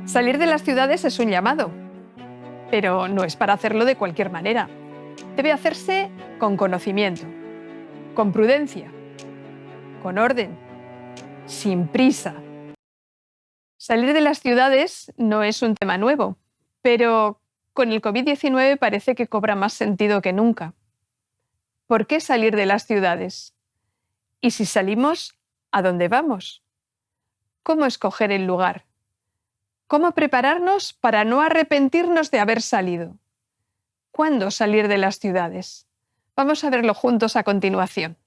Salir de las ciudades es un llamado, pero no es para hacerlo de cualquier manera. Debe hacerse con conocimiento, con prudencia, con orden, sin prisa. Salir de las ciudades no es un tema nuevo, pero con el COVID-19 parece que cobra más sentido que nunca. ¿Por qué salir de las ciudades? Y si salimos, ¿a dónde vamos? ¿Cómo escoger el lugar? ¿Cómo prepararnos para no arrepentirnos de haber salido? ¿Cuándo salir de las ciudades? Vamos a verlo juntos a continuación.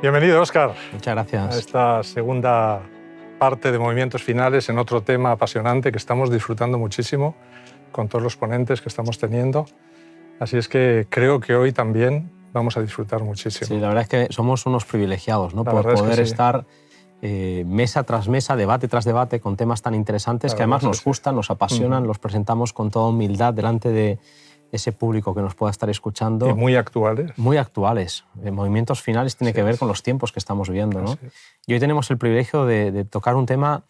Bienvenido, Óscar. Muchas gracias. A esta segunda parte de Movimientos Finales en otro tema apasionante que estamos disfrutando muchísimo con todos los ponentes que estamos teniendo. Así es que creo que hoy también vamos a disfrutar muchísimo. Sí, la verdad es que somos unos privilegiados, ¿no? Por poder estar mesa tras mesa, debate tras debate, con temas tan interesantes que además nos gustan, nos apasionan, los presentamos con toda humildad delante de ese público que nos pueda estar escuchando. Y muy actuales. Muy actuales. Movimientos Finales tiene que ver con los tiempos que estamos viviendo, ¿no? Y hoy tenemos el privilegio de tocar un tema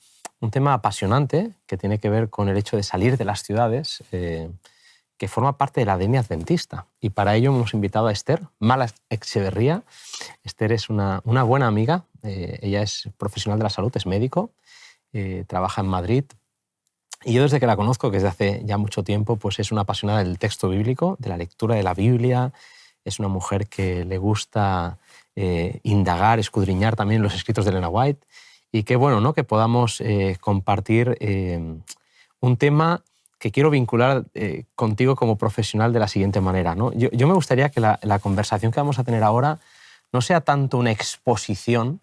apasionante que tiene que ver con el hecho de salir de las ciudades, que forma parte del ADN adventista. Y para ello hemos invitado a Esther Malas Echeverría. Esther es una buena amiga. Ella es profesional de la salud, es médico, trabaja en Madrid. Y yo desde que la conozco, que desde hace ya mucho tiempo, pues es una apasionada del texto bíblico, de la lectura de la Biblia. Es una mujer que le gusta indagar, escudriñar también los escritos de Elena White. Y qué bueno, ¿no?, que podamos compartir un tema que quiero vincular contigo como profesional de la siguiente manera, ¿no? Yo me gustaría que la conversación que vamos a tener ahora no sea tanto una exposición,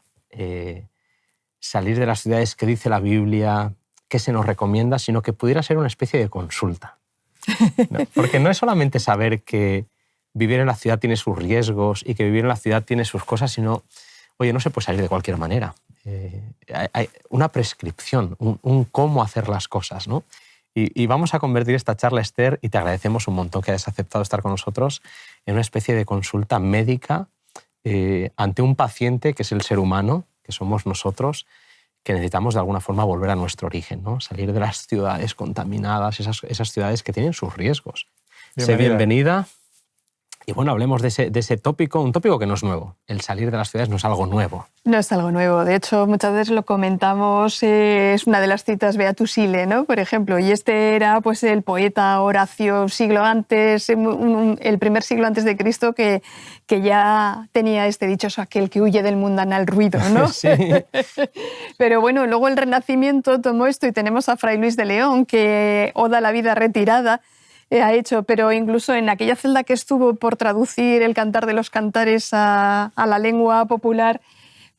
salir de las ciudades, qué dice la Biblia, qué se nos recomienda, sino que pudiera ser una especie de consulta, ¿no? Porque no es solamente saber que vivir en la ciudad tiene sus riesgos y que vivir en la ciudad tiene sus cosas, sino, oye, no se puede salir de cualquier manera. Hay una prescripción, un cómo hacer las cosas, ¿no? Y vamos a convertir esta charla, Esther, y te agradecemos un montón que hayas aceptado estar con nosotros, en una especie de consulta médica ante un paciente que es el ser humano, que somos nosotros, que necesitamos de alguna forma volver a nuestro origen, ¿no? Salir de las ciudades contaminadas, esas ciudades que tienen sus riesgos. Sé bienvenida. Y bueno, hablemos de ese tópico, un tópico que no es nuevo. El salir de las ciudades no es algo nuevo. No es algo nuevo. De hecho, muchas veces lo comentamos, es una de las citas Beatus Ile, ¿no?, por ejemplo. Y este era pues, el poeta Horacio, siglo antes, el primer siglo antes de Cristo, que ya tenía este dichoso: aquel que huye del mundanal ruido, ¿no? Sí. Pero bueno, luego el Renacimiento tomó esto y tenemos a Fray Luis de León, que Oda a la vida retirada ha hecho, pero incluso en aquella celda que estuvo por traducir el Cantar de los Cantares a la lengua popular,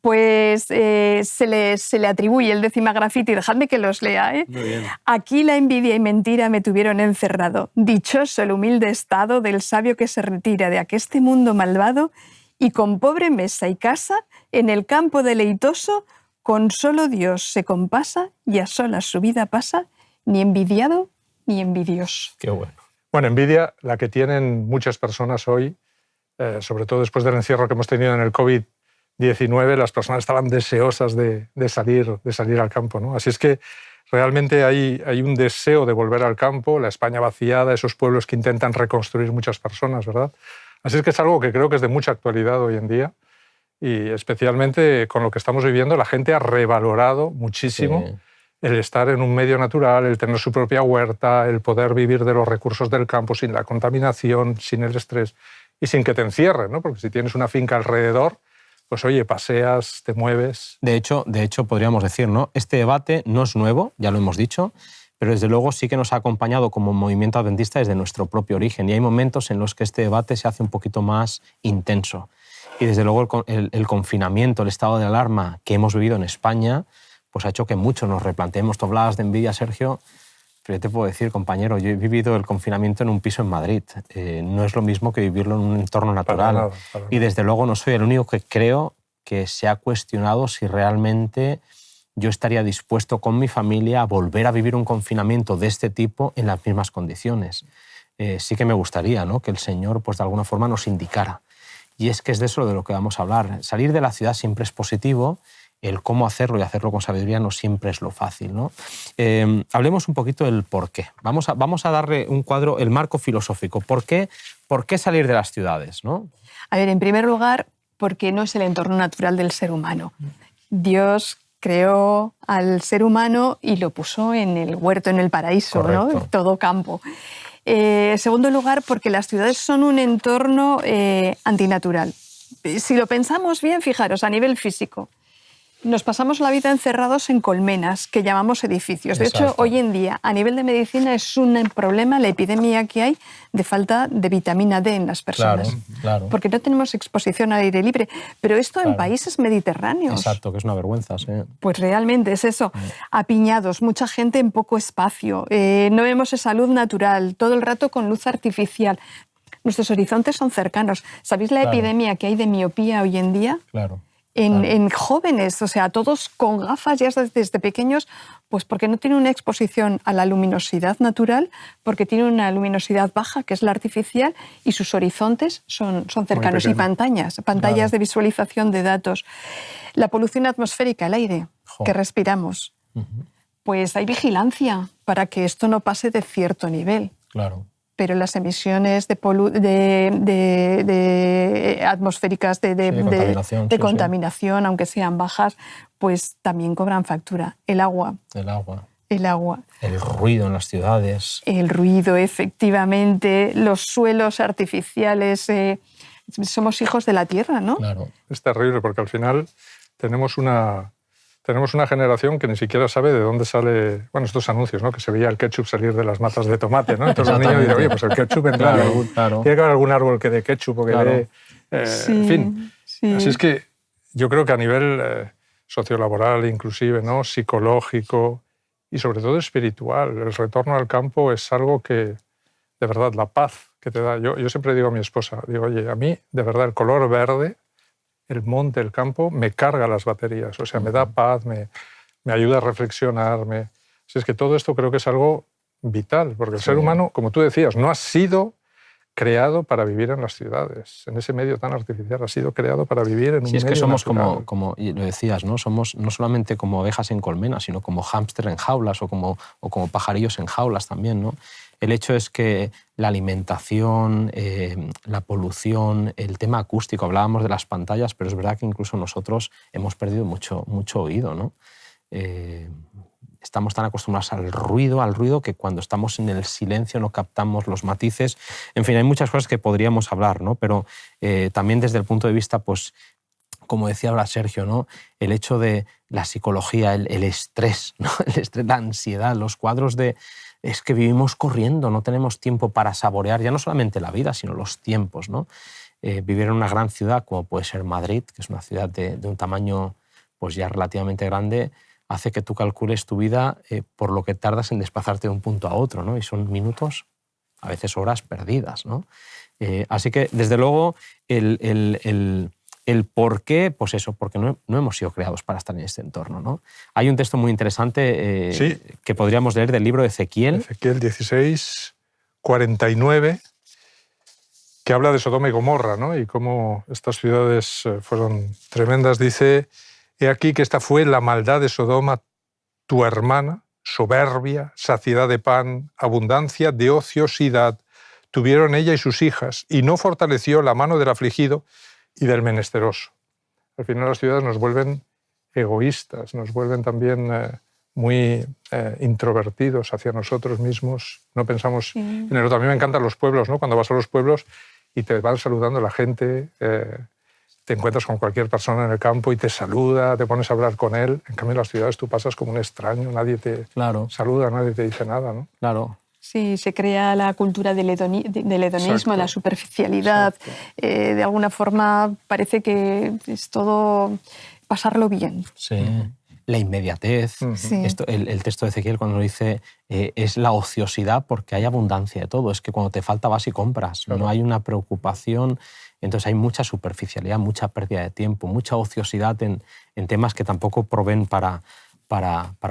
pues se le atribuye el Décima Graffiti. Dejadme que los lea, ¿eh? Muy bien. Aquí la envidia y mentira me tuvieron encerrado. Dichoso el humilde estado del sabio que se retira de aqueste mundo malvado y con pobre mesa y casa en el campo deleitoso con solo Dios se compasa y a solas su vida pasa, ni envidiado ni envidioso. Qué bueno. Bueno, envidia la que tienen muchas personas hoy, sobre todo después del encierro que hemos tenido en el COVID-19, las personas estaban deseosas de salir al campo, ¿no? Así es que realmente hay un deseo de volver al campo, la España vaciada, esos pueblos que intentan reconstruir muchas personas, ¿verdad? Así es que es algo que creo que es de mucha actualidad hoy en día y especialmente con lo que estamos viviendo, la gente ha revalorado muchísimo el estar en un medio natural, el tener su propia huerta, el poder vivir de los recursos del campo sin la contaminación, sin el estrés y sin que te encierren, ¿no? Porque si tienes una finca alrededor, pues oye, paseas, te mueves. De hecho podríamos decir, ¿no?, este debate no es nuevo, ya lo hemos dicho, pero desde luego sí que nos ha acompañado como movimiento adventista desde nuestro propio origen. Y hay momentos en los que este debate se hace un poquito más intenso. Y desde luego el confinamiento, el estado de alarma que hemos vivido en España, pues ha hecho que muchos nos replanteemos. Tú hablabas de envidia, Sergio. Pero yo te puedo decir, compañero, yo he vivido el confinamiento en un piso en Madrid. No es lo mismo que vivirlo en un entorno natural. Para nada. Y desde luego no soy el único que creo que se ha cuestionado si realmente yo estaría dispuesto con mi familia a volver a vivir un confinamiento de este tipo en las mismas condiciones. Sí que me gustaría, ¿no?, que el Señor, pues, de alguna forma nos indicara. Y es que es de eso de lo que vamos a hablar. Salir de la ciudad siempre es positivo, el cómo hacerlo y hacerlo con sabiduría no siempre es lo fácil, ¿no? Hablemos un poquito del por qué. Vamos a darle un cuadro, el marco filosófico. ¿Por qué salir de las ciudades, ¿no? A ver, en primer lugar, porque no es el entorno natural del ser humano. Dios creó al ser humano y lo puso en el huerto, en el paraíso, ¿no? Todo campo. En segundo lugar, porque las ciudades son un entorno antinatural. Si lo pensamos bien, fijaros, a nivel físico, nos pasamos la vida encerrados en colmenas, que llamamos edificios. De hecho, hoy en día, a nivel de medicina, es un problema la epidemia que hay de falta de vitamina D en las personas. Claro. Porque no tenemos exposición al aire libre. Pero esto en países mediterráneos. Exacto, que es una vergüenza, sí. Pues realmente es eso. Apiñados, mucha gente en poco espacio. No vemos esa luz natural, todo el rato con luz artificial. Nuestros horizontes son cercanos. ¿Sabéis la epidemia que hay de miopía hoy en día? Claro. En jóvenes, o sea, todos con gafas ya desde pequeños, pues porque no tienen una exposición a la luminosidad natural, porque tienen una luminosidad baja, que es la artificial, y sus horizontes son cercanos. Y pantallas de visualización de datos. La polución atmosférica, el aire que respiramos, pues hay vigilancia para que esto no pase de cierto nivel. Claro. Pero las emisiones atmosféricas de contaminación, aunque sean bajas, pues también cobran factura. El agua. El ruido en las ciudades. El ruido, efectivamente. Los suelos artificiales. Somos hijos de la tierra, ¿no? Claro. Es terrible porque al final tenemos una generación que ni siquiera sabe de dónde sale, bueno, estos anuncios, ¿no?, que se veía el ketchup salir de las matas de tomate, ¿no? Entonces los niños dicen, oye, pues el ketchup vendrá. Tiene que haber algún árbol que dé ketchup o que dé... en fin. Sí. Así es que yo creo que a nivel sociolaboral, inclusive, ¿no?, psicológico y sobre todo espiritual, el retorno al campo es algo que, de verdad, la paz que te da. Yo siempre digo a mi esposa, digo, oye, a mí, de verdad, el color verde, el monte, el campo, me carga las baterías, o sea, me da paz, me ayuda a reflexionar. Así es que todo esto creo que es algo vital, porque el ser humano, como tú decías, no ha sido creado para vivir en las ciudades, en ese medio tan artificial, ha sido creado para vivir en un medio es que somos natural. como lo decías, ¿no? Somos no solamente como ovejas en colmenas, sino como hámster en jaulas o como pajarillos en jaulas también, ¿no? El hecho es que la alimentación, la polución, el tema acústico, hablábamos de las pantallas, pero es verdad que incluso nosotros hemos perdido mucho oído, ¿no? Estamos tan acostumbrados al ruido, que cuando estamos en el silencio no captamos los matices. En fin, hay muchas cosas que podríamos hablar, ¿no? Pero también desde el punto de vista, pues, como decía ahora Sergio, ¿no?, el hecho de la psicología, el estrés, ¿no?, el estrés, la ansiedad, los cuadros de... Es que vivimos corriendo, no tenemos tiempo para saborear ya no solamente la vida, sino los tiempos, ¿no? Vivir en una gran ciudad como puede ser Madrid, que es una ciudad de un tamaño pues ya relativamente grande, hace que tú calcules tu vida por lo que tardas en desplazarte de un punto a otro, ¿no? Y son minutos, a veces horas perdidas, ¿no? Así que, desde luego, el por qué, pues eso, porque no hemos sido creados para estar en este entorno, ¿no? Hay un texto muy interesante que podríamos leer del libro de Ezequiel. Ezequiel 16, 49, que habla de Sodoma y Gomorra, ¿no?, y cómo estas ciudades fueron tremendas. Dice, he aquí que esta fue la maldad de Sodoma, tu hermana, soberbia, saciedad de pan, abundancia de ociosidad, tuvieron ella y sus hijas, y no fortaleció la mano del afligido y del menesteroso. Al final las ciudades nos vuelven egoístas, nos vuelven también muy introvertidos hacia nosotros mismos, no pensamos en el otro. A mí me encantan los pueblos, ¿no? Cuando vas a los pueblos y te van saludando la gente, te encuentras con cualquier persona en el campo y te saluda, te pones a hablar con él. En cambio en las ciudades tú pasas como un extraño, nadie te saluda, nadie te dice nada, ¿no? Claro. Sí, se crea la cultura del hedonismo, la superficialidad. De alguna forma parece que es todo pasarlo bien. Sí. la inmediatez. Sí. El texto de Ezequiel cuando lo dice es la ociosidad porque hay abundancia de todo. Es que cuando te falta vas y compras. Claro. No hay una preocupación. Entonces hay mucha superficialidad, mucha pérdida de tiempo, mucha ociosidad en temas que tampoco proveen para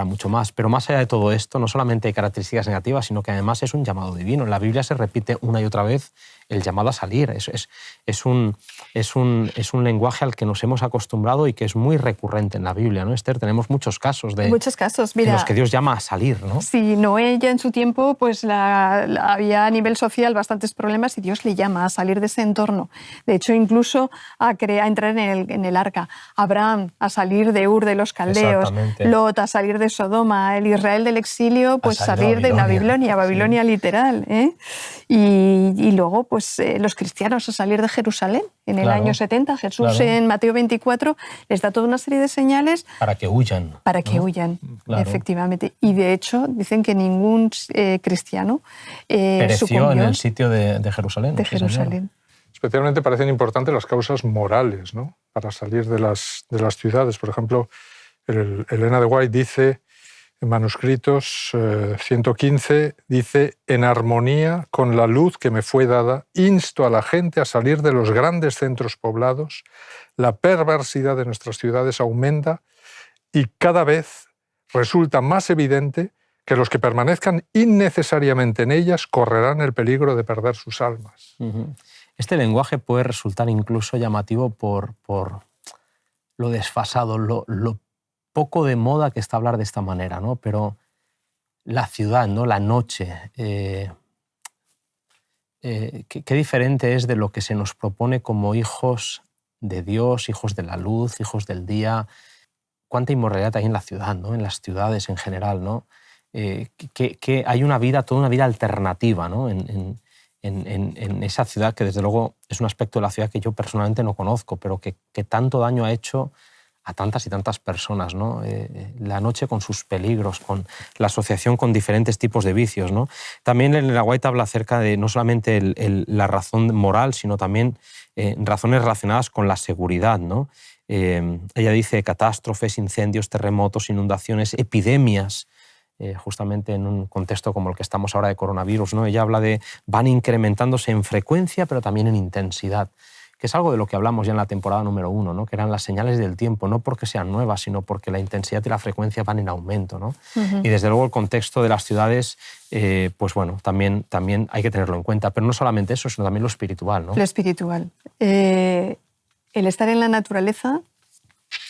mucho más. Pero más allá de todo esto, no solamente hay características negativas, sino que además es un llamado divino. En la Biblia se repite una y otra vez el llamado a salir. Es un lenguaje al que nos hemos acostumbrado y que es muy recurrente en la Biblia, ¿no, Esther? Tenemos muchos casos mira, en los que Dios llama a salir, ¿no? Sí, Noé ya en su tiempo pues había a nivel social bastantes problemas y Dios le llama a salir de ese entorno. De hecho, incluso a entrar en el arca. Abraham a salir de Ur de los Caldeos. Lot a salir de Sodoma. El Israel del exilio pues salir de Babilonia literal. Y luego pues los cristianos a salir de Jerusalén en el año 70. Jesús en Mateo 24 les da toda una serie de señales para que huyan. Para que huyan, efectivamente. Y de hecho dicen que ningún cristiano pereció en el sitio de Jerusalén. De Jerusalén. Especialmente parecen importantes las causas morales, ¿no? Para salir de las ciudades. Por ejemplo, Elena de White dice en manuscritos 115, dice: en armonía con la luz que me fue dada, insto a la gente a salir de los grandes centros poblados. La perversidad de nuestras ciudades aumenta y cada vez resulta más evidente que los que permanezcan innecesariamente en ellas correrán el peligro de perder sus almas. Este lenguaje puede resultar incluso llamativo por lo desfasado, lo poco de moda que está hablar de esta manera, ¿no? Pero la ciudad, ¿no? La noche, qué diferente es de lo que se nos propone como hijos de Dios, hijos de la luz, hijos del día. Cuánta inmoralidad hay en la ciudad, ¿no? En las ciudades en general, ¿no? Que hay una vida, toda una vida alternativa, ¿no? En esa ciudad que desde luego es un aspecto de la ciudad que yo personalmente no conozco, pero que tanto daño ha hecho a tantas y tantas personas, ¿no? La noche con sus peligros, con la asociación con diferentes tipos de vicios, ¿no? También Elena White habla acerca de no solamente la razón moral, sino también razones relacionadas con la seguridad, ¿no? Ella dice catástrofes, incendios, terremotos, inundaciones, epidemias, justamente en un contexto como el que estamos ahora de coronavirus, ¿no? Ella habla de van incrementándose en frecuencia, pero también en intensidad, que es algo de lo que hablamos ya en la temporada número 1, ¿no? Que eran las señales del tiempo, no porque sean nuevas, sino porque la intensidad y la frecuencia van en aumento, ¿no? Y desde luego el contexto de las ciudades, pues bueno, también hay que tenerlo en cuenta, pero no solamente eso, sino también lo espiritual, ¿no? Lo espiritual. El estar en la naturaleza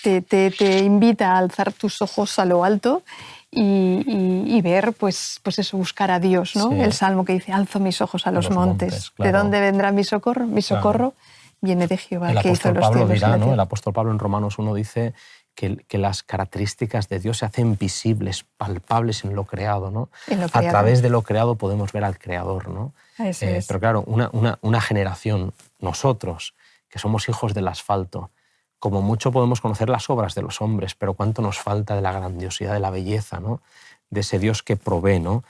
te invita a alzar tus ojos a lo alto y ver, pues eso, buscar a Dios, ¿no? Sí. El Salmo que dice, alzo mis ojos a los montes. Claro. ¿De dónde vendrá mi socorro? Mi socorro viene de Jehová, que hizo los cielos. Dirá, ¿no? El apóstol Pablo en Romanos 1 dice que las características de Dios se hacen visibles, palpables en lo creado, ¿no? A través de lo creado podemos ver al Creador, ¿no? Pero claro, una generación, nosotros, que somos hijos del asfalto, como mucho podemos conocer las obras de los hombres, pero cuánto nos falta de la grandiosidad, de la belleza, ¿no? De ese Dios que provee, ¿no?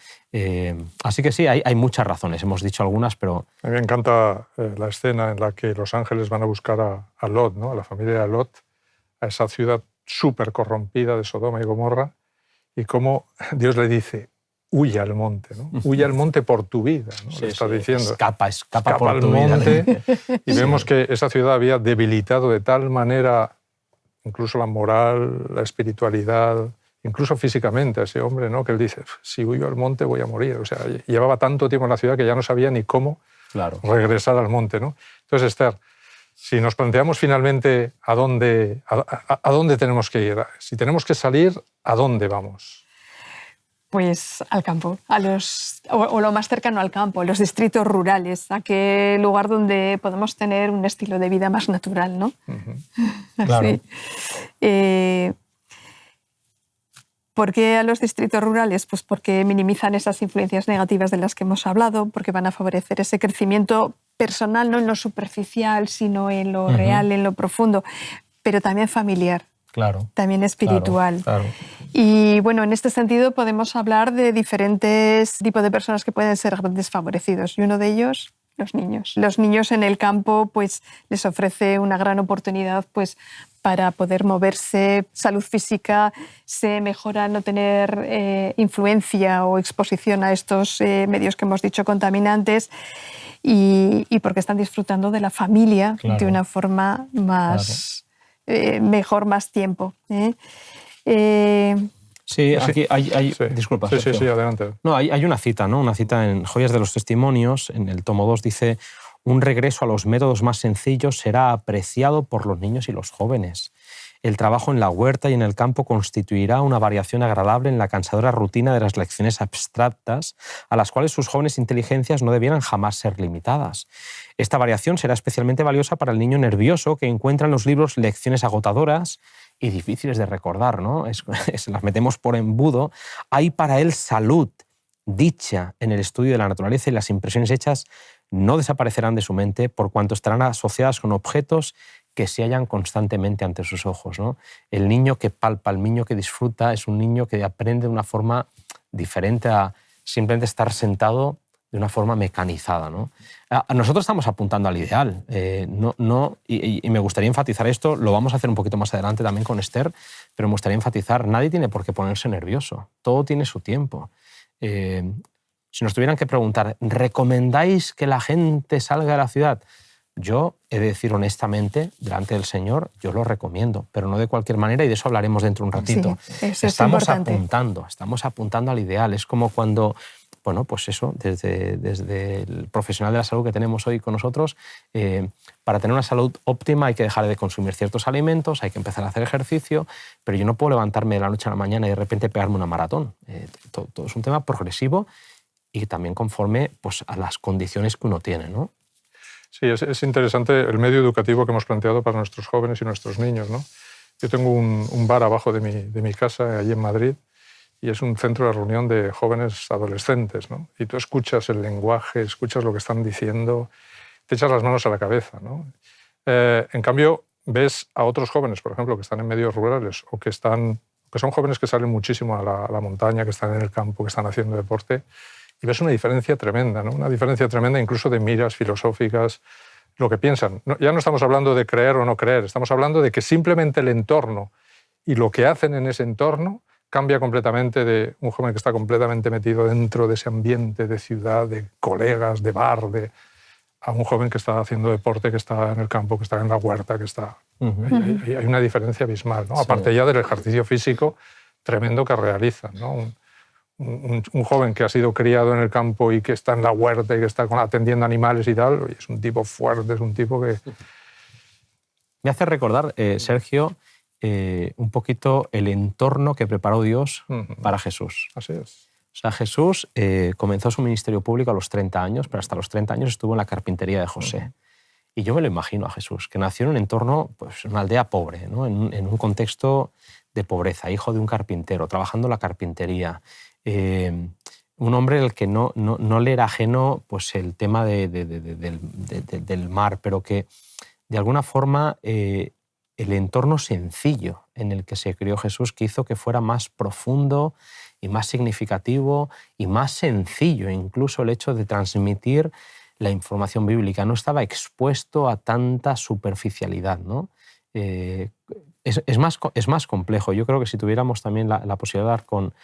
Así que sí, hay muchas razones, hemos dicho algunas, pero... A mí me encanta la escena en la que los ángeles van a buscar a Lot, ¿no? A la familia de Lot, a esa ciudad súper corrompida de Sodoma y Gomorra, y cómo Dios le dice, huye al monte, ¿no? Huye al monte por tu vida, ¿no? Sí, le está sí, diciendo. Escapa por al tu monte, vida. Y vemos que esa ciudad había debilitado de tal manera incluso la moral, la espiritualidad, incluso físicamente a ese hombre, ¿no? Que él dice, si huyo al monte voy a morir. O sea, llevaba tanto tiempo en la ciudad que ya no sabía ni cómo regresar al monte, ¿no? Entonces, Esther, si nos planteamos finalmente a dónde tenemos que ir, si tenemos que salir, ¿a dónde vamos? Pues al campo, o lo más cercano al campo, los distritos rurales, aquel lugar donde podemos tener un estilo de vida más natural, ¿no? Claro. ¿Por qué a los distritos rurales? Pues porque minimizan esas influencias negativas de las que hemos hablado, porque van a favorecer ese crecimiento personal, no en lo superficial, sino en lo real, en lo profundo, pero también familiar. Claro. También espiritual. Claro. Y bueno, en este sentido podemos hablar de diferentes tipos de personas que pueden ser desfavorecidos. Y uno de ellos, los niños. Los niños en el campo pues, les ofrece una gran oportunidad pues, para poder moverse, salud física, se mejora no tener influencia o exposición a estos medios que hemos dicho contaminantes y porque están disfrutando de la familia de una forma más mejor, más tiempo. Sí, aquí hay sí. Disculpa. Sí, adelante. No, hay una cita, ¿no? Una cita en Joyas de los Testimonios, en el tomo 2, dice: un regreso a los métodos más sencillos será apreciado por los niños y los jóvenes. El trabajo en la huerta y en el campo constituirá una variación agradable en la cansadora rutina de las lecciones abstractas a las cuales sus jóvenes inteligencias no debieran jamás ser limitadas. Esta variación será especialmente valiosa para el niño nervioso que encuentra en los libros lecciones agotadoras y difíciles de recordar, ¿no? Se las metemos por embudo. Hay para él salud, dicha en el estudio de la naturaleza, y las impresiones hechas no desaparecerán de su mente por cuanto estarán asociadas con objetos que se hallan constantemente ante sus ojos, ¿no? El niño que palpa, el niño que disfruta, es un niño que aprende de una forma diferente a simplemente estar sentado de una forma mecanizada, ¿no? Nosotros estamos apuntando al ideal, y me gustaría enfatizar esto, lo vamos a hacer un poquito más adelante también con Esther, pero me gustaría enfatizar, nadie tiene por qué ponerse nervioso, todo tiene su tiempo. Si nos tuvieran que preguntar, ¿recomendáis que la gente salga de la ciudad? Yo he de decir honestamente, delante del Señor, yo lo recomiendo, pero no de cualquier manera, y de eso hablaremos dentro de un ratito. Sí, eso es importante. Estamos apuntando al ideal. Es como cuando, bueno, pues eso, desde el profesional de la salud que tenemos hoy con nosotros, para tener una salud óptima hay que dejar de consumir ciertos alimentos, hay que empezar a hacer ejercicio, pero yo no puedo levantarme de la noche a la mañana y de repente pegarme una maratón. Todo es un tema progresivo y también conforme, pues, a las condiciones que uno tiene, ¿no? Sí, es interesante el medio educativo que hemos planteado para nuestros jóvenes y nuestros niños, ¿no? Yo tengo un bar abajo de mi casa, allí en Madrid, y es un centro de reunión de jóvenes adolescentes, ¿no? Y tú escuchas el lenguaje, escuchas lo que están diciendo, te echas las manos a la cabeza, ¿no? En cambio, ves a otros jóvenes, por ejemplo, que están en medios rurales o que son jóvenes que salen muchísimo a la montaña, que están en el campo, que están haciendo deporte, y ves una diferencia tremenda, ¿no? Una diferencia tremenda incluso de miras filosóficas, lo que piensan. Ya no estamos hablando de creer o no creer, estamos hablando de que simplemente el entorno y lo que hacen en ese entorno cambia completamente de un joven que está completamente metido dentro de ese ambiente de ciudad, de colegas, de bar, a un joven que está haciendo deporte, que está en el campo, que está en la huerta, que está... Hay una diferencia abismal, ¿no? Sí. Aparte ya del ejercicio físico tremendo que realizan, ¿no? Un joven que ha sido criado en el campo y que está en la huerta y que está atendiendo animales y tal, es un tipo fuerte, es un tipo que... Me hace recordar, Sergio, un poquito el entorno que preparó Dios para Jesús. Así es. O sea, Jesús comenzó su ministerio público a los 30 años, pero hasta los 30 años estuvo en la carpintería de José. Y yo me lo imagino a Jesús, que nació en un entorno, pues, una aldea pobre, ¿no? En un contexto de pobreza, hijo de un carpintero, trabajando en la carpintería. Un hombre al que no le era ajeno, pues, el tema del mar, pero que de alguna forma el entorno sencillo en el que se crió Jesús, que hizo que fuera más profundo y más significativo y más sencillo incluso el hecho de transmitir la información bíblica. No estaba expuesto a tanta superficialidad, ¿no? Es más complejo. Yo creo que si tuviéramos también la posibilidad de dar con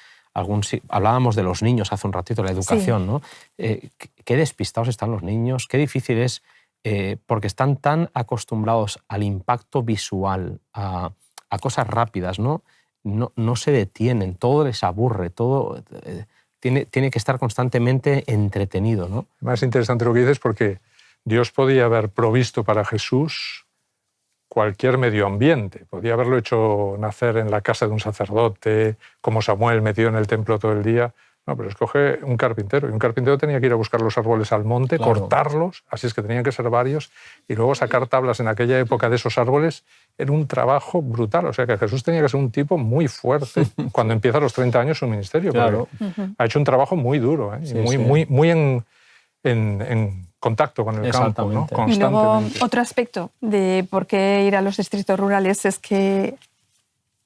hablábamos de los niños hace un ratito, la educación, sí, ¿no? Qué despistados están los niños, qué difícil es, porque están tan acostumbrados al impacto visual, a cosas rápidas, ¿no? No se detienen, todo les aburre, todo tiene que estar constantemente entretenido, ¿no? Más interesante lo que dices, porque Dios podía haber provisto para Jesús cualquier medio ambiente. Podía haberlo hecho nacer en la casa de un sacerdote, como Samuel metido en el templo todo el día. No, pero escoge un carpintero. Y un carpintero tenía que ir a buscar los árboles al monte, claro, cortarlos, así es que tenían que ser varios, y luego sacar tablas en aquella época de esos árboles. Era un trabajo brutal. O sea que Jesús tenía que ser un tipo muy fuerte cuando empieza a los 30 años su ministerio. Claro. Ha hecho un trabajo muy duro, ¿eh? Y muy en contacto con el campo, ¿no? Constantemente. Y luego otro aspecto de por qué ir a los distritos rurales es que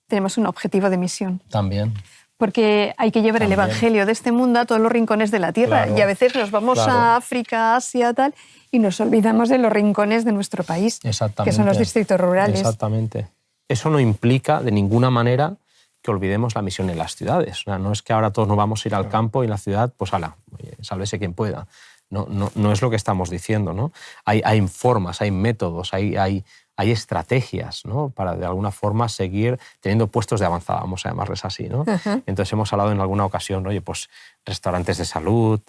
tenemos un objetivo de misión. También. Porque hay que llevar el evangelio de este mundo a todos los rincones de la tierra. Claro, y a veces nos vamos a África, Asia, tal, y nos olvidamos de los rincones de nuestro país, que son los distritos rurales. Exactamente. eso no implica de ninguna manera que olvidemos la misión en las ciudades. O sea, no es que ahora todos nos vamos a ir al campo y en la ciudad, pues ala, sálvese quien pueda. No es lo que estamos diciendo, ¿no? Hay formas, hay métodos, hay estrategias, ¿no? Para de alguna forma seguir teniendo puestos de avanzada, vamos a llamarles así, ¿no? Entonces hemos hablado en alguna ocasión, oye, pues restaurantes de salud,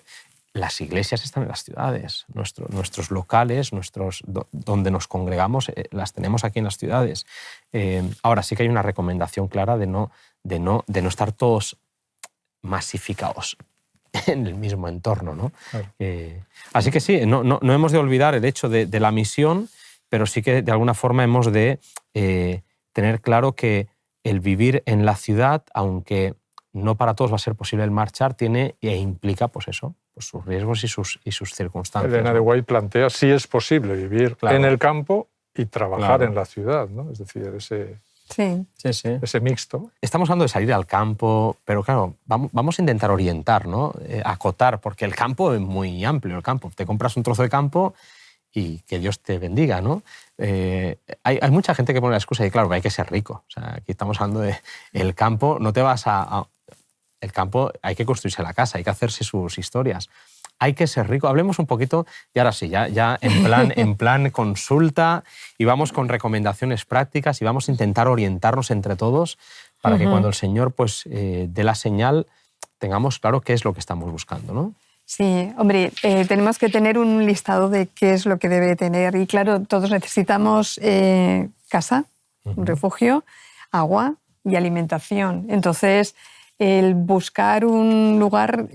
las iglesias están en las ciudades, nuestros locales, donde nos congregamos, las tenemos aquí en las ciudades. Ahora sí que hay una recomendación clara de no estar todos masificados en el mismo entorno, ¿no? Claro. Así que sí, no hemos de olvidar el hecho de la misión, pero sí que de alguna forma hemos de tener claro que el vivir en la ciudad, aunque no para todos va a ser posible el marchar, tiene e implica pues eso, pues sus riesgos y sus circunstancias. Elena de White plantea si es posible vivir en el campo y trabajar en la ciudad, ¿no? Es decir, ese mixto. Estamos hablando de salir al campo, pero claro, vamos a intentar orientar, ¿no? Acotar, porque el campo es muy amplio. El campo, te compras un trozo de campo y que Dios te bendiga, ¿no? Hay mucha gente que pone la excusa de, claro, que hay que ser rico. O sea, aquí estamos hablando de el campo, no te vas el campo hay que construirse la casa, hay que hacerse sus historias. Hay que ser rico. Hablemos un poquito, y ahora sí, ya en plan consulta, y vamos con recomendaciones prácticas y vamos a intentar orientarnos entre todos para que cuando el Señor pues, dé la señal tengamos claro qué es lo que estamos buscando, ¿no? Sí, hombre, tenemos que tener un listado de qué es lo que debe tener. Y claro, todos necesitamos casa, un refugio, agua y alimentación. Entonces, el buscar un lugar,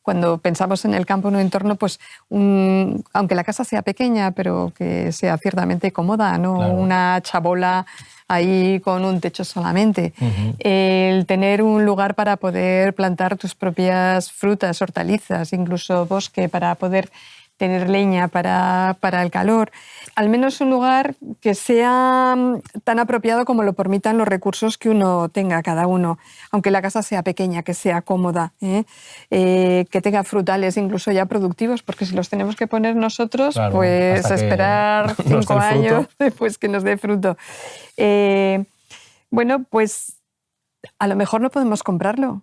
cuando pensamos en el campo, en un entorno, pues aunque la casa sea pequeña, pero que sea ciertamente cómoda, ¿no? Claro. Una chabola ahí con un techo solamente. El tener un lugar para poder plantar tus propias frutas, hortalizas, incluso bosque, para poder tener leña para el calor. Al menos un lugar que sea tan apropiado como lo permitan los recursos que uno tenga, cada uno. Aunque la casa sea pequeña, que sea cómoda, que tenga frutales incluso ya productivos, porque si los tenemos que poner nosotros, claro, pues esperar 5 años después que nos dé fruto. Bueno, pues a lo mejor no podemos comprarlo,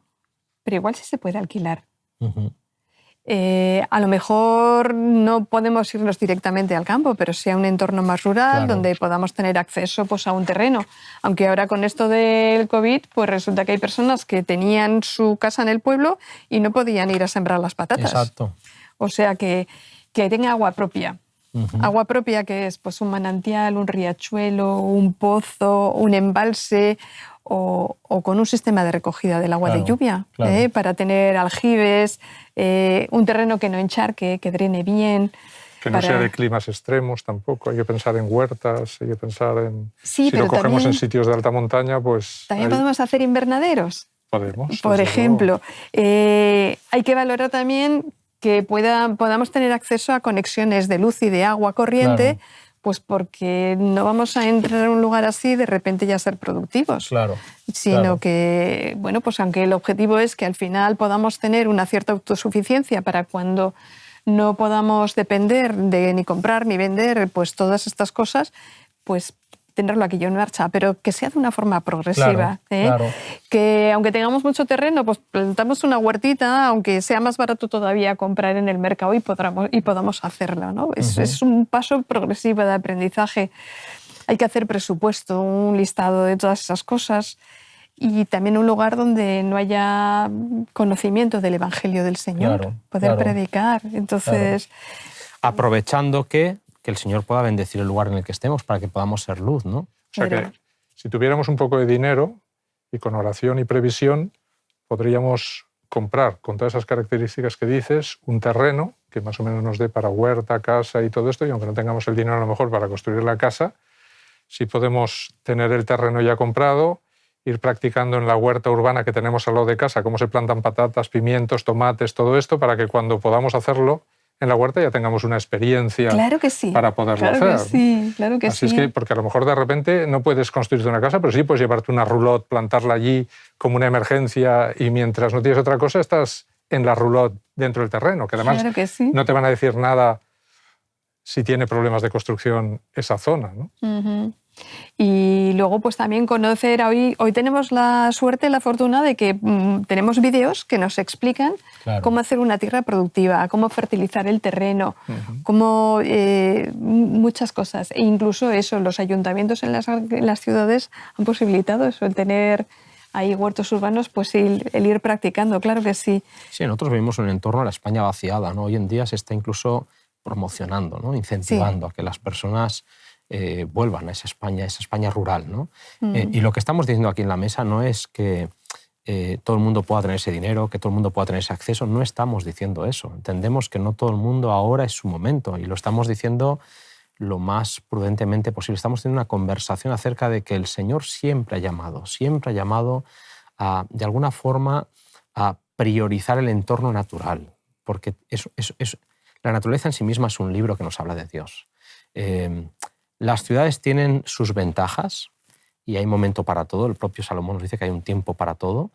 pero igual sí se puede alquilar. A lo mejor no podemos irnos directamente al campo, pero sí a un entorno más rural, claro, donde podamos tener acceso pues, a un terreno. Aunque ahora con esto del COVID, pues resulta que hay personas que tenían su casa en el pueblo y no podían ir a sembrar las patatas. Exacto. O sea, que tenga agua propia. Agua propia que es pues, un manantial, un riachuelo, un pozo, un embalse o con un sistema de recogida del agua, claro, de lluvia, claro, para tener aljibes, un terreno que no encharque, que drene bien. Que no sea de climas extremos tampoco, hay que pensar en huertas, hay que pensar en... Sí, si lo cogemos en sitios de alta montaña, pues... También podemos hacer invernaderos. Podemos. Por ejemplo, hay que valorar también que podamos tener acceso a conexiones de luz y de agua corriente, claro, pues porque no vamos a entrar en un lugar así y de repente ya ser productivos. Claro. Sino claro, que, bueno, pues aunque el objetivo es que al final podamos tener una cierta autosuficiencia para cuando no podamos depender de ni comprar ni vender, pues todas estas cosas, pues tenerlo aquí en marcha, pero que sea de una forma progresiva. Claro, claro. Que aunque tengamos mucho terreno, pues plantamos una huertita, aunque sea más barato todavía comprar en el mercado y podamos hacerlo, ¿no? Es un paso progresivo de aprendizaje. Hay que hacer presupuesto, un listado de todas esas cosas y también un lugar donde no haya conocimiento del Evangelio del Señor, claro, poder claro, predicar. Entonces... Claro. Aprovechando que el Señor pueda bendecir el lugar en el que estemos para que podamos ser luz, ¿no? O sea que si tuviéramos un poco de dinero y con oración y previsión, podríamos comprar, con todas esas características que dices, un terreno que más o menos nos dé para huerta, casa y todo esto, y aunque no tengamos el dinero a lo mejor para construir la casa, sí podemos tener el terreno ya comprado, ir practicando en la huerta urbana que tenemos al lado de casa, cómo se plantan patatas, pimientos, tomates, todo esto, para que cuando podamos hacerlo en la huerta ya tengamos una experiencia, claro que sí, para poderlo hacer. Claro que sí, claro que Así sí. es que, porque a lo mejor de repente no puedes construirte una casa, pero sí puedes llevarte una roulotte, plantarla allí como una emergencia y mientras no tienes otra cosa estás en la roulotte dentro del terreno, que además claro que sí, no te van a decir nada si tiene problemas de construcción esa zona, ¿no? Y luego pues también conocer, hoy tenemos la suerte, la fortuna de que tenemos vídeos que nos explican cómo hacer una tierra productiva, cómo fertilizar el terreno, cómo muchas cosas. E incluso eso, los ayuntamientos en las ciudades han posibilitado eso, el tener ahí huertos urbanos, pues el ir practicando, claro que sí. Sí, nosotros vivimos en un entorno de la España vaciada, ¿no? Hoy en día se está incluso promocionando, ¿no? Incentivando a que las personas vuelvan a esa España rural, ¿no? Y lo que estamos diciendo aquí en la mesa no es que todo el mundo pueda tener ese dinero, que todo el mundo pueda tener ese acceso, no estamos diciendo eso. Entendemos que no todo el mundo ahora es su momento y lo estamos diciendo lo más prudentemente posible. Estamos teniendo una conversación acerca de que el Señor siempre ha llamado a, de alguna forma, a priorizar el entorno natural, porque la naturaleza en sí misma es un libro que nos habla de Dios. Las ciudades tienen sus ventajas y hay momento para todo. El propio Salomón nos dice que hay un tiempo para todo,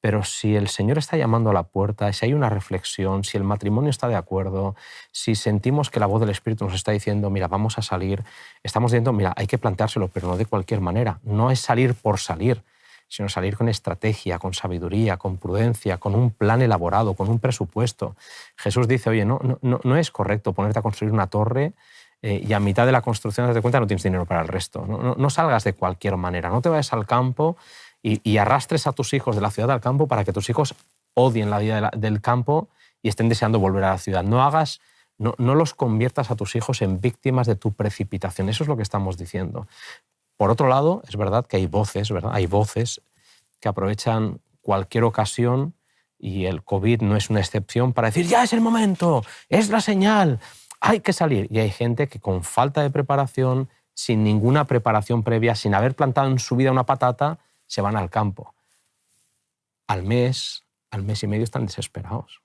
pero si el Señor está llamando a la puerta, si hay una reflexión, si el matrimonio está de acuerdo, si sentimos que la voz del Espíritu nos está diciendo, mira, vamos a salir, estamos diciendo, mira, hay que planteárselo, pero no de cualquier manera. No es salir por salir, sino salir con estrategia, con sabiduría, con prudencia, con un plan elaborado, con un presupuesto. Jesús dice, oye, no es correcto ponerte a construir una torre y a mitad de la construcción, te das cuenta, no tienes dinero para el resto. No salgas de cualquier manera, no te vayas al campo y arrastres a tus hijos de la ciudad al campo para que tus hijos odien la vida del campo y estén deseando volver a la ciudad. No los conviertas a tus hijos en víctimas de tu precipitación. Eso es lo que estamos diciendo. Por otro lado, es verdad que hay voces, ¿verdad? Hay voces que aprovechan cualquier ocasión, y el COVID no es una excepción, para decir, ya es el momento, es la señal, hay que salir. Y hay gente que con falta de preparación, sin ninguna preparación previa, sin haber plantado en su vida una patata, se van al campo. Al mes y medio están desesperados.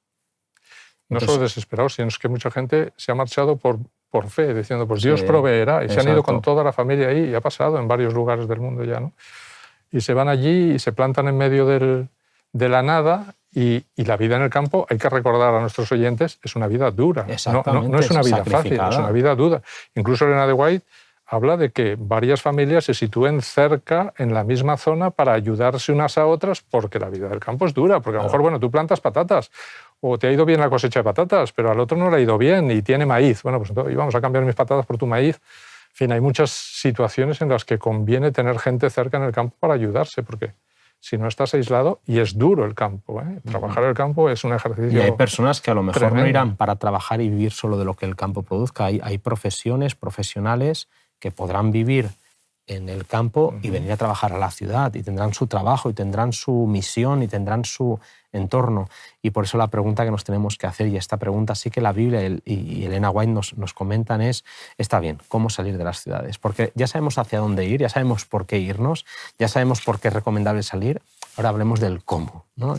No solo desesperados, sino que mucha gente se ha marchado por fe, diciendo, pues Dios proveerá, y se han ido con toda la familia ahí, y ha pasado en varios lugares del mundo ya, ¿no? Y se van allí y se plantan en medio de la nada, y la vida en el campo, hay que recordar a nuestros oyentes, es una vida dura. No es una vida fácil, es una vida dura. Incluso Elena de White habla de que varias familias se sitúen cerca, en la misma zona, para ayudarse unas a otras, porque la vida del campo es dura, porque a lo mejor, bueno, tú plantas patatas, o te ha ido bien la cosecha de patatas, pero al otro no le ha ido bien y tiene maíz. Bueno, pues entonces vamos a cambiar mis patatas por tu maíz. En fin, hay muchas situaciones en las que conviene tener gente cerca en el campo para ayudarse, porque si no estás aislado, y es duro el campo, ¿eh? Trabajar el campo es un ejercicio. Y hay personas que a lo mejor tremendo. No irán para trabajar y vivir solo de lo que el campo produzca. Hay profesionales que podrán vivir en el campo y venir a trabajar a la ciudad, y tendrán su trabajo, y tendrán su misión, y tendrán su entorno. Y por eso la pregunta que nos tenemos que hacer, y esta pregunta sí que la Biblia y Elena White nos comentan, es, está bien, ¿cómo salir de las ciudades? Porque ya sabemos hacia dónde ir, ya sabemos por qué irnos, ya sabemos por qué es recomendable salir, ahora hablemos del cómo, ¿no?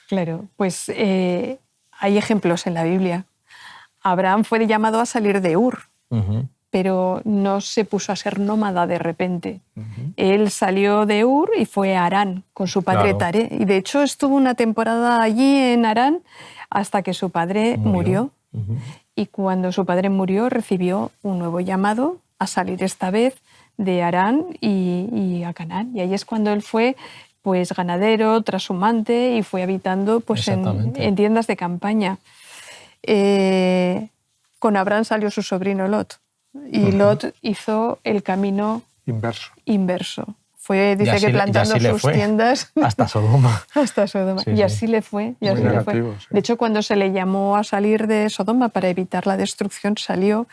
Claro, pues hay ejemplos en la Biblia. Abraham fue llamado a salir de Ur, pero no se puso a ser nómada de repente. Él salió de Ur y fue a Harán con su padre Taré. Y de hecho estuvo una temporada allí en Harán hasta que su padre murió. Y cuando su padre murió, recibió un nuevo llamado a salir esta vez de Harán y a Canaán. Y ahí es cuando él fue pues ganadero, trashumante, y fue habitando pues en tiendas de campaña. Con Abraham salió su sobrino Lot. Y Lot hizo el camino inverso. Dice que plantando sus tiendas hasta Sodoma. Hasta Sodoma. Sí, y así le fue. Y así le fue. Sí. De hecho, cuando se le llamó a salir de Sodoma para evitar la destrucción, salió,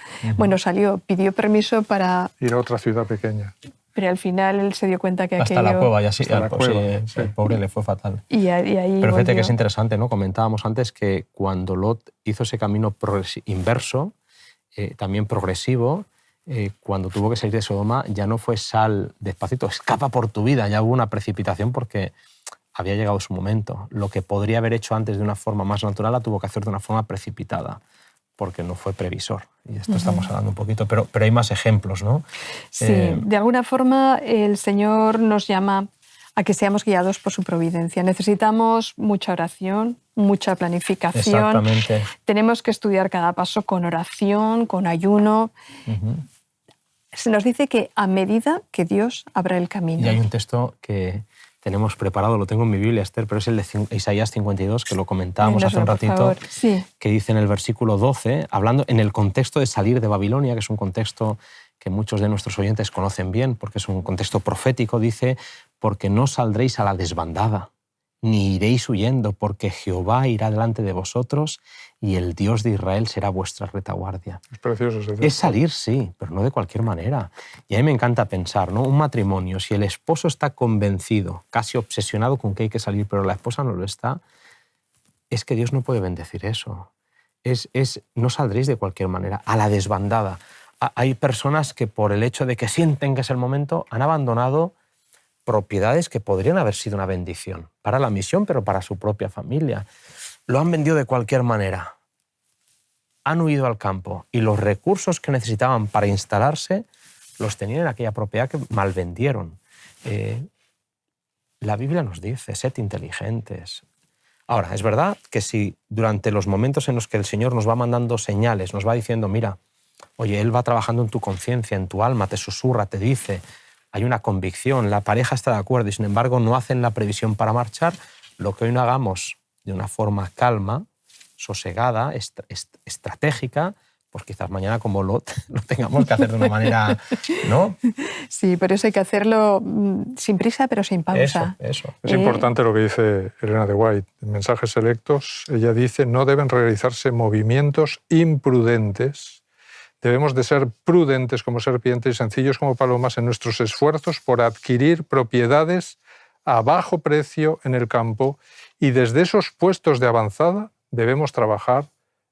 pidió permiso para ir a otra ciudad pequeña. Pero al final él se dio cuenta que hasta la cueva, y así el pobre le fue fatal. Y ahí pero fíjate que es interesante, ¿no? Comentábamos antes que cuando Lot hizo ese camino inverso, también progresivo, cuando tuvo que salir de Sodoma, ya no fue sal despacito, escapa por tu vida, ya hubo una precipitación porque había llegado su momento. Lo que podría haber hecho antes de una forma más natural, la tuvo que hacer de una forma precipitada, porque no fue previsor. Y de esto estamos hablando un poquito, pero hay más ejemplos, ¿no? Sí, de alguna forma el Señor nos llama a que seamos guiados por su providencia. Necesitamos mucha oración, mucha planificación. Exactamente. Tenemos que estudiar cada paso con oración, con ayuno. se nos dice que a medida que Dios abra el camino. Y hay un texto que tenemos preparado, lo tengo en mi Biblia, Esther, pero es el de Isaías 52, que lo comentábamos hace un ratito, sí. Que dice en el versículo 12, hablando en el contexto de salir de Babilonia, que es un contexto que muchos de nuestros oyentes conocen bien, porque es un contexto profético, dice, porque no saldréis a la desbandada, ni iréis huyendo, porque Jehová irá delante de vosotros y el Dios de Israel será vuestra retaguardia. Es precioso. Es salir, sí, pero no de cualquier manera. Y a mí me encanta pensar, ¿no? Un matrimonio, si el esposo está convencido, casi obsesionado con que hay que salir, pero la esposa no lo está, es que Dios no puede bendecir eso. No saldréis de cualquier manera, a la desbandada. Hay personas que por el hecho de que sienten que es el momento, han abandonado propiedades que podrían haber sido una bendición para la misión, pero para su propia familia. Lo han vendido de cualquier manera. Han huido al campo y los recursos que necesitaban para instalarse los tenían en aquella propiedad que malvendieron. La Biblia nos dice, sed inteligentes. Ahora, es verdad que si durante los momentos en los que el Señor nos va mandando señales, nos va diciendo, mira, oye, Él va trabajando en tu conciencia, en tu alma, te susurra, te dice, hay una convicción, la pareja está de acuerdo y sin embargo no hacen la previsión para marchar, lo que hoy no hagamos de una forma calma, sosegada, estratégica, pues quizás mañana como Lot lo tengamos que hacer de una manera, ¿no? Sí, por eso hay que hacerlo sin prisa pero sin pausa. Eso. Es importante lo que dice Elena de White. En Mensajes Selectos, ella dice, no deben realizarse movimientos imprudentes. Debemos de ser prudentes como serpientes y sencillos como palomas en nuestros esfuerzos por adquirir propiedades a bajo precio en el campo y desde esos puestos de avanzada debemos trabajar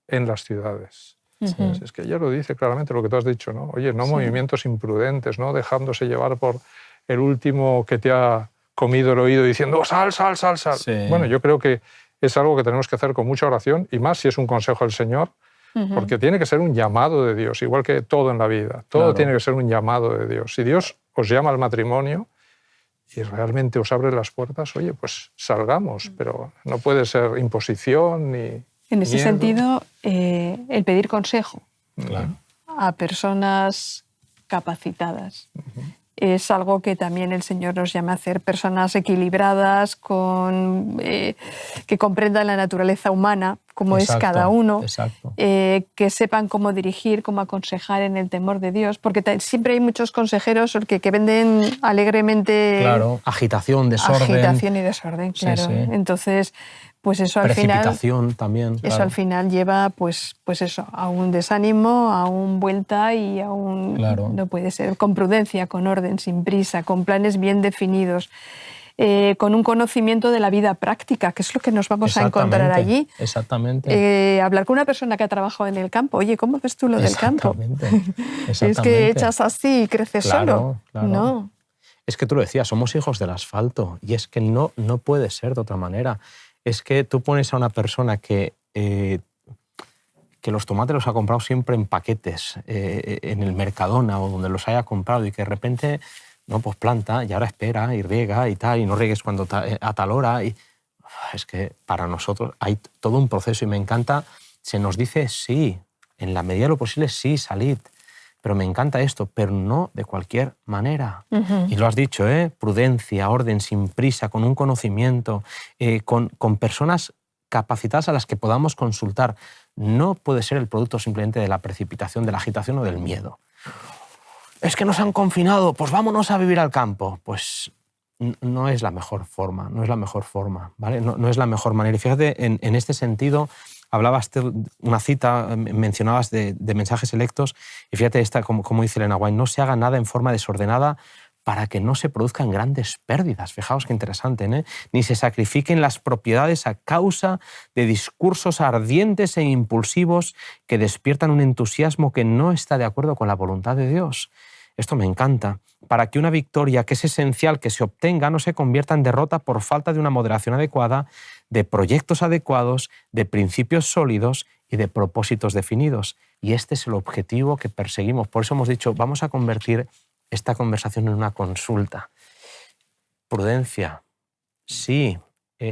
en las ciudades. Uh-huh. Es que ella lo dice claramente lo que tú has dicho, ¿no? Oye, no movimientos imprudentes, no dejándose llevar por el último que te ha comido el oído diciendo sal, sal, sal, sal. Sí. Bueno, yo creo que es algo que tenemos que hacer con mucha oración y más si es un consejo del Señor. Porque tiene que ser un llamado de Dios, igual que todo en la vida. Todo tiene que ser un llamado de Dios. Si Dios os llama al matrimonio y realmente os abre las puertas, oye, pues salgamos, pero no puede ser imposición ni en ese miedo. sentido, el pedir consejo Claro. a personas capacitadas es algo que también el Señor nos llama a hacer, personas equilibradas, que comprendan la naturaleza humana, cómo es cada uno, que sepan cómo dirigir, cómo aconsejar en el temor de Dios, porque siempre hay muchos consejeros que venden alegremente... Claro, agitación, desorden. Agitación y desorden, claro. Sí. Entonces, pues eso al final... Precipitación también. Eso al final lleva pues eso, a un desánimo, a un vuelta y a un... Claro. No puede ser, con prudencia, con orden, sin prisa, con planes bien definidos, con un conocimiento de la vida práctica, que es lo que nos vamos a encontrar allí. Exactamente. Hablar con una persona que ha trabajado en el campo. Oye, ¿cómo ves tú lo del campo? Exactamente. Es que echas así y creces solo. Claro. No. Es que tú lo decías, somos hijos del asfalto y es que no puede ser de otra manera. Es que tú pones a una persona que los tomates los ha comprado siempre en paquetes, en el Mercadona o donde los haya comprado y que de repente pues planta y ahora espera y riega y tal, y no riegues cuando a tal hora. Y es que para nosotros hay todo un proceso y me encanta, se nos dice sí, en la medida de lo posible sí, salid. Pero me encanta esto, pero no de cualquier manera. Y lo has dicho, prudencia, orden, sin prisa, con un conocimiento, con personas capacitadas a las que podamos consultar. No puede ser el producto simplemente de la precipitación, de la agitación o del miedo. Es que nos han confinado, pues vámonos a vivir al campo. Pues no es la mejor forma, ¿vale? No es la mejor manera. Y fíjate, en este sentido... Hablabas de una cita, mencionabas de Mensajes Selectos, y fíjate esta, como dice Elena White, no se haga nada en forma desordenada para que no se produzcan grandes pérdidas. Fijaos qué interesante, ¿eh? Ni se sacrifiquen las propiedades a causa de discursos ardientes e impulsivos que despiertan un entusiasmo que no está de acuerdo con la voluntad de Dios. Esto me encanta. Para que una victoria que es esencial que se obtenga no se convierta en derrota por falta de una moderación adecuada, de proyectos adecuados, de principios sólidos y de propósitos definidos. Y este es el objetivo que perseguimos. Por eso hemos dicho, vamos a convertir esta conversación en una consulta. Prudencia. Sí,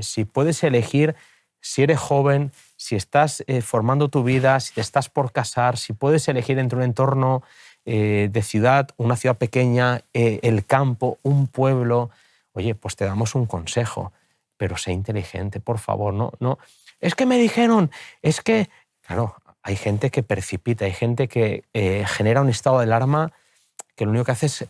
si puedes elegir, si eres joven, si estás formando tu vida, si te estás por casar, si puedes elegir entre un entorno de ciudad, una ciudad pequeña, el campo, un pueblo, oye, pues te damos un consejo, pero sé inteligente, por favor, no. Es que me dijeron, es que, claro, hay gente que precipita, hay gente que genera un estado de alarma que lo único que hace es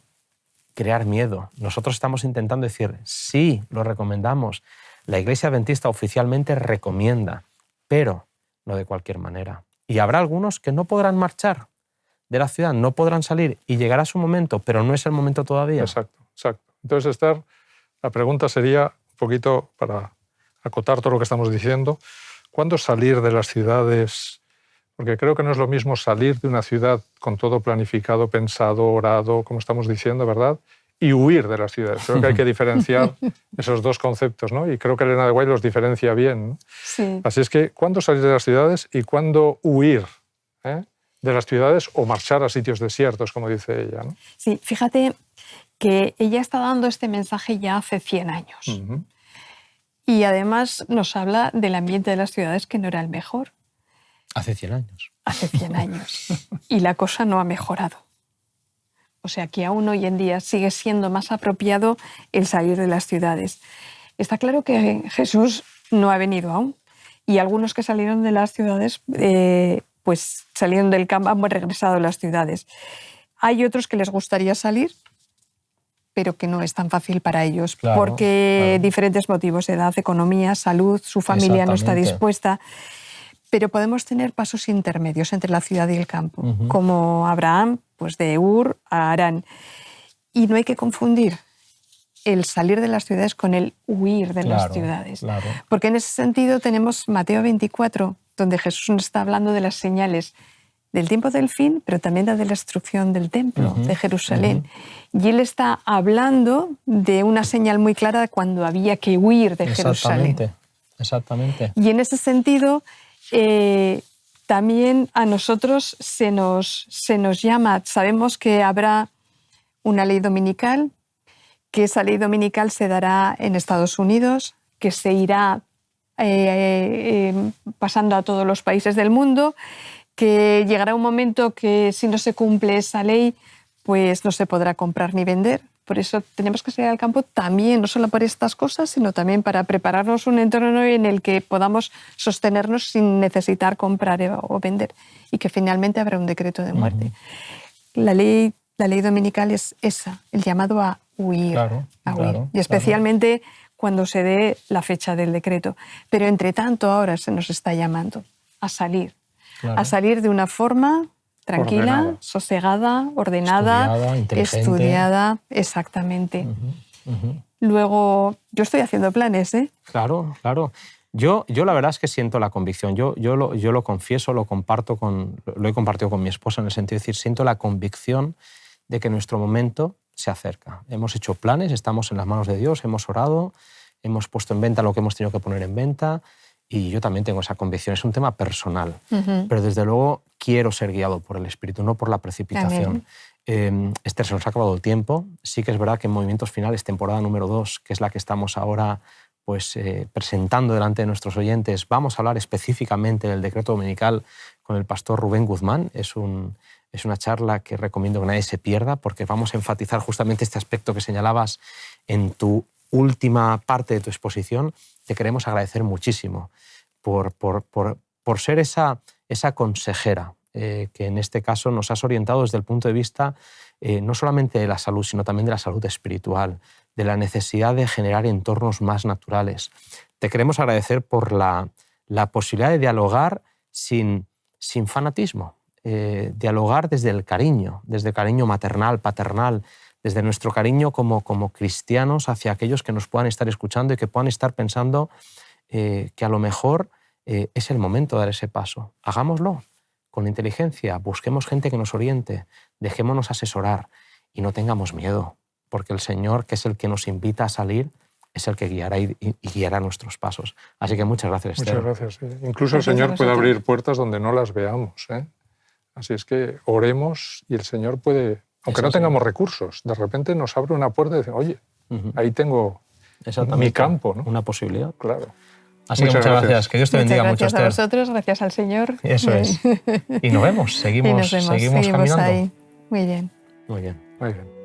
crear miedo. Nosotros estamos intentando decir, sí, lo recomendamos. La Iglesia Adventista oficialmente recomienda, pero no de cualquier manera. Y habrá algunos que no podrán marchar de la ciudad, no podrán salir y llegará su momento, pero no es el momento todavía. Exacto. Entonces, Esther, la pregunta sería, un poquito para acotar todo lo que estamos diciendo, ¿cuándo salir de las ciudades? Porque creo que no es lo mismo salir de una ciudad con todo planificado, pensado, orado, como estamos diciendo, ¿verdad?, y huir de las ciudades. Creo que hay que diferenciar esos dos conceptos, ¿no? Y creo que Elena de White los diferencia bien, ¿no? Sí. Así es que, ¿cuándo salir de las ciudades y cuándo huir de las ciudades o marchar a sitios desiertos, como dice ella, ¿no? Sí, fíjate que ella está dando este mensaje ya hace 100 años. Uh-huh. Y además nos habla del ambiente de las ciudades que no era el mejor. Hace 100 años. Hace 100 años. Y la cosa no ha mejorado. O sea que aún hoy en día sigue siendo más apropiado el salir de las ciudades. Está claro que Jesús no ha venido aún. Y algunos que salieron de las ciudades, pues salieron del campo, han regresado a las ciudades. Hay otros que les gustaría salir, pero que no es tan fácil para ellos, porque diferentes motivos, edad, economía, salud, su familia no está dispuesta. Pero podemos tener pasos intermedios entre la ciudad y el campo, como Abraham, pues de Ur a Harán. Y no hay que confundir el salir de las ciudades con el huir de las ciudades. Porque en ese sentido tenemos Mateo 24, donde Jesús nos está hablando de las señales del tiempo del fin, pero también de la destrucción del templo de Jerusalén. Y él está hablando de una señal muy clara de cuando había que huir de Jerusalén. Exactamente. Y en ese sentido, también a nosotros se nos llama, sabemos que habrá una ley dominical, que esa ley dominical se dará en Estados Unidos, que se irá pasando a todos los países del mundo, que llegará un momento que si no se cumple esa ley, pues no se podrá comprar ni vender. Por eso tenemos que salir al campo también, no solo por estas cosas, sino también para prepararnos un entorno en el que podamos sostenernos sin necesitar comprar o vender, y que finalmente habrá un decreto de muerte. La ley dominical es esa, el llamado a huir. Y especialmente cuando se dé la fecha del decreto. Pero entre tanto ahora se nos está llamando a salir. A salir de una forma tranquila, sosegada, ordenada, estudiada, exactamente. Luego, yo estoy haciendo planes, ¿eh? Claro. Yo la verdad es que siento la convicción. Yo lo confieso, lo he compartido con mi esposa en el sentido de decir, siento la convicción de que nuestro momento se acerca. Hemos hecho planes, estamos en las manos de Dios, hemos orado, hemos puesto en venta lo que hemos tenido que poner en venta. Y yo también tengo esa convicción, es un tema personal, pero desde luego quiero ser guiado por el Espíritu, no por la precipitación. Esther, se nos ha acabado el tiempo. Sí que es verdad que en Movimientos Finales, temporada número 2, que es la que estamos ahora pues, presentando delante de nuestros oyentes, vamos a hablar específicamente del decreto dominical con el pastor Rubén Guzmán. Es una charla que recomiendo que nadie se pierda, porque vamos a enfatizar justamente este aspecto que señalabas en tu última parte de tu exposición. Te queremos agradecer muchísimo por ser esa consejera que en este caso nos has orientado desde el punto de vista no solamente de la salud, sino también de la salud espiritual, de la necesidad de generar entornos más naturales. Te queremos agradecer por la posibilidad de dialogar sin fanatismo, dialogar desde el cariño maternal, paternal, desde nuestro cariño como cristianos hacia aquellos que nos puedan estar escuchando y que puedan estar pensando que a lo mejor es el momento de dar ese paso. Hagámoslo con inteligencia, busquemos gente que nos oriente, dejémonos asesorar y no tengamos miedo, porque el Señor, que es el que nos invita a salir, es el que guiará y guiará nuestros pasos. Así que muchas gracias, Esther. Muchas gracias. Incluso el Señor puede abrir puertas donde no las veamos. Así es que oremos y el Señor puede... Aunque no tengamos recursos, de repente nos abre una puerta y dice, oye, ahí tengo mi campo, ¿no? Una posibilidad. Claro. Así que muchas gracias. Que Dios te bendiga mucho, Esther. Gracias a vosotros, gracias al Señor. Eso es. Y nos vemos, seguimos caminando. Ahí. Muy bien. Muy bien. Muy bien.